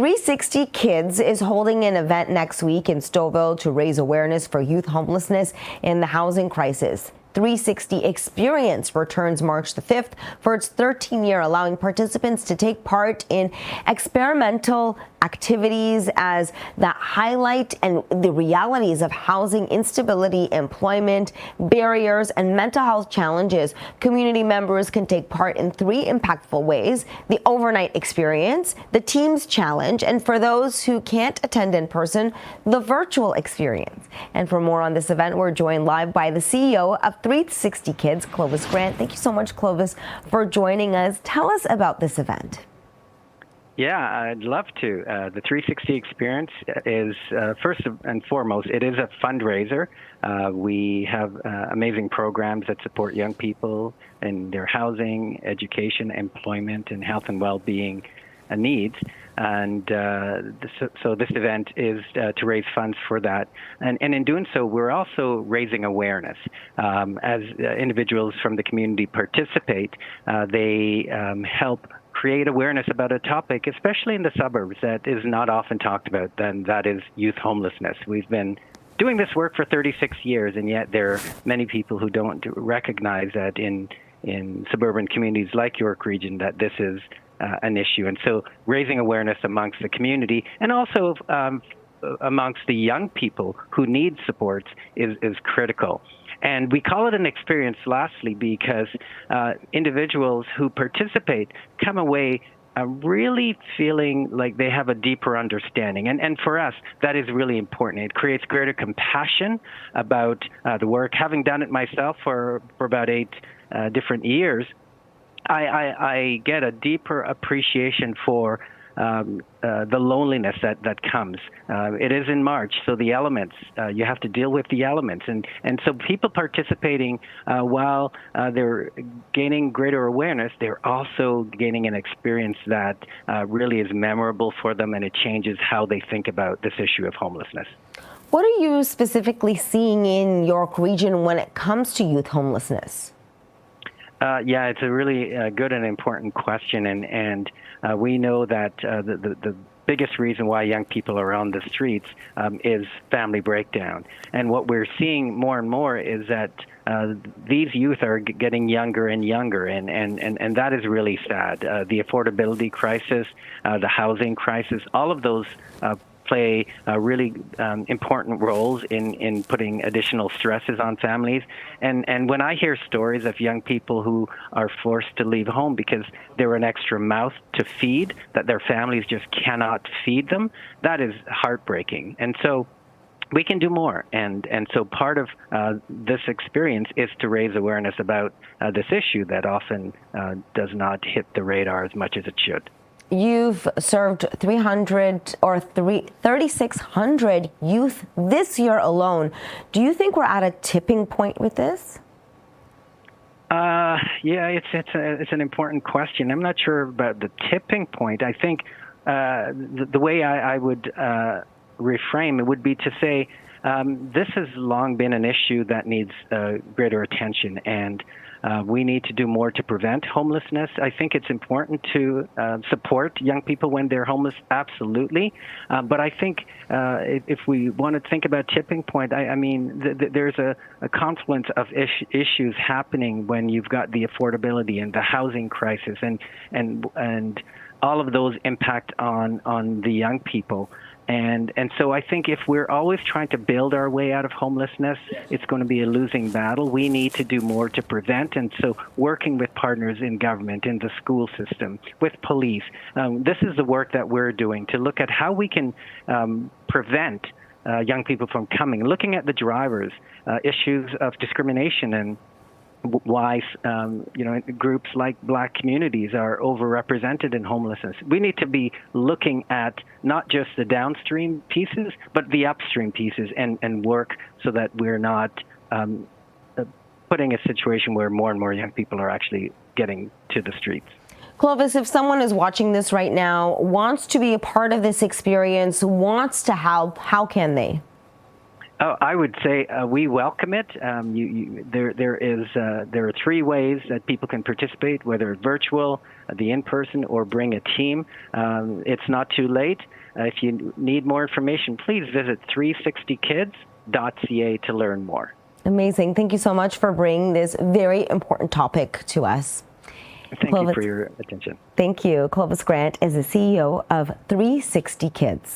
360 Kids is holding an event next week in Stouffville to raise awareness for youth homelessness and the housing crisis. 360 Experience returns March the 5th for its 13th year, allowing participants to take part in experimental activities as that highlight and the realities of housing instability, employment barriers, and mental health challenges. Community members can take part in 3 impactful ways: the overnight experience, the Teams Challenge, and for those who can't attend in person, the virtual experience. And for more on this event, we're joined live by the CEO of 360 Kids, Clovis Grant. Thank you so much, Clovis, for joining us. Tell us about this event. Yeah, I'd love to. The 360 Experience is, first and foremost, it is a fundraiser. We have amazing programs that support young people in their housing, education, employment, and health and well-being needs. And so this event is to raise funds for that. And in doing so, we're also raising awareness. As individuals from the community participate, they help create awareness about a topic, especially in the suburbs, that is not often talked about, and that is youth homelessness. We've been doing this work for 36 years, and yet there are many people who don't recognize that in suburban communities like York Region that this is an issue. And so raising awareness amongst the community and also amongst the young people who need supports is critical. And we call it an experience, lastly, because individuals who participate come away really feeling like they have a deeper understanding. And for us, that is really important. It creates greater compassion about the work. Having done it myself for about 8 different years, I get a deeper appreciation for the loneliness that comes. It is in March, so the elements, you have to deal with the elements. And so people participating, while they're gaining greater awareness, they're also gaining an experience that really is memorable for them, and it changes how they think about this issue of homelessness. What are you specifically seeing in York Region when it comes to youth homelessness? Yeah, it's a really good and important question, and we know that the biggest reason why young people are on the streets is family breakdown. And what we're seeing more and more is that these youth are getting younger and younger, and that is really sad. The affordability crisis, the housing crisis, all of those play really important roles in putting additional stresses on families. And when I hear stories of young people who are forced to leave home because they're an extra mouth to feed, that their families just cannot feed them, that is heartbreaking. And so we can do more. And so part of this experience is to raise awareness about this issue that often does not hit the radar as much as it should. You've served 3,600 youth this year alone. Do you think we're at a tipping point with this? Yeah, it's an important question. I'm not sure about the tipping point. I think the way I would reframe it would be to say this has long been an issue that needs greater attention, and we need to do more to prevent homelessness. I think it's important to support young people when they're homeless, absolutely. But I think if we want to think about tipping point, I mean, there's a confluence of issues happening when you've got the affordability and the housing crisis, and all of those impact on the young people. And so I think if we're always trying to build our way out of homelessness, it's going to be a losing battle. We need to do more to prevent. And so working with partners in government, in the school system, with police, this is the work that we're doing to look at how we can prevent young people from coming, looking at the drivers, issues of discrimination and why groups like Black communities are overrepresented in homelessness. We need to be looking at not just the downstream pieces, but the upstream pieces, and work so that we're not putting a situation where more and more young people are actually getting to the streets. Clovis, if someone is watching this right now, wants to be a part of this experience, wants to help, how can they? Oh, I would say we welcome it. There are three ways that people can participate, whether it's virtual, the in-person, or bring a team. It's not too late. If you need more information, please visit 360kids.ca to learn more. Amazing. Thank you so much for bringing this very important topic to us. Thank you for your attention. Thank you. Clovis Grant is the CEO of 360 Kids.